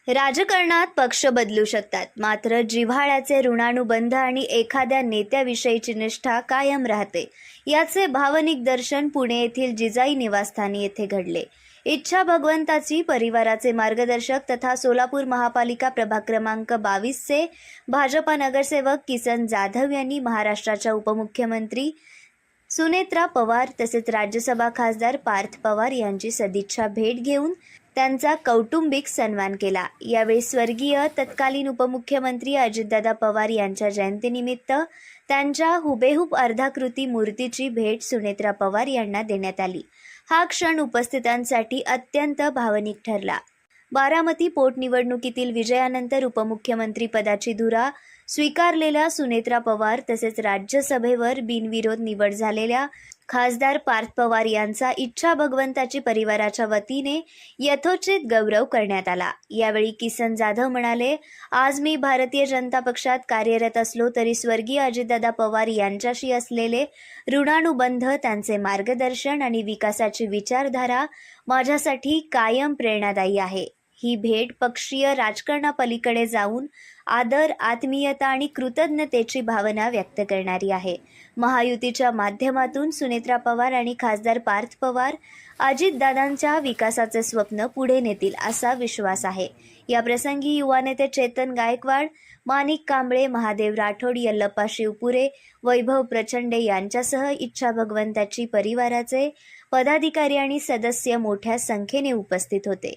राजकारणात पक्ष बदलू शकतात, मात्र जिव्हाळ्याचे ऋणानुबंध आणि एखाद्या नेत्याविषयीची निष्ठा कायम राहते. याचे भावनिक दर्शन पुणे येथील जिजाई निवासस्थानी येथे घडले. इच्छा भगवंताची परिवाराचे मार्गदर्शक तथा सोलापूर महापालिका प्रभाग क्रमांक 22चे भाजपा नगरसेवक किसन जाधव यांनी महाराष्ट्राच्या उपमुख्यमंत्री सुनेत्रा पवार तसेच राज्यसभा खासदार पार्थ पवार यांची सदिच्छा भेट घेऊन त्यांचा कौटुंबिक सन्मान केला. यावेळी स्वर्गीय तत्कालीन उपमुख्यमंत्री अजितदादा पवार यांच्या जयंतीनिमित्त त्यांच्या हुबेहूब अर्धाकृती मूर्तीची भेट सुनेत्रा पवार यांना देण्यात आली. हा क्षण उपस्थितांसाठी अत्यंत भावनिक ठरला. बारामती पोटनिवडणुकीतील विजयानंतर उपमुख्यमंत्री पदाची धुरा स्वीकारलेल्या सुनेत्रा पवार तसेच राज्यसभेवर बिनविरोध निवड झालेल्या खासदार पार्थ पवार यांचा इच्छा भगवंताची परिवाराच्या वतीने यथोचित गौरव करण्यात आला. यावेळी किसन जाधव म्हणाले, आज मी भारतीय जनता पक्षात कार्यरत असलो तरी स्वर्गीय अजितदादा पवार यांच्याशी असलेले ऋणानुबंध, त्यांचे मार्गदर्शन आणि विकासाची विचारधारा माझ्यासाठी कायम प्रेरणादायी आहे. ही भेट पक्षीय राजकारणापलीकडे जाऊन आदर, आत्मीयता आणि कृतज्ञतेची भावना व्यक्त करणारी आहे. महायुतीच्या माध्यमातून सुनेत्रा पवार आणि खासदार पार्थ पवार अजितदादांच्या विकासाचे स्वप्न पुढे नेतील असा विश्वास आहे. या प्रसंगी युवा नेते चेतन गायकवाड, माणिक कांबळे, महादेव राठोड, यल्लप्पा शिवपुरे, वैभव प्रचंडे यांच्यासह इच्छा भगवंताची परिवाराचे पदाधिकारी आणि सदस्य मोठ्या संख्येने उपस्थित होते.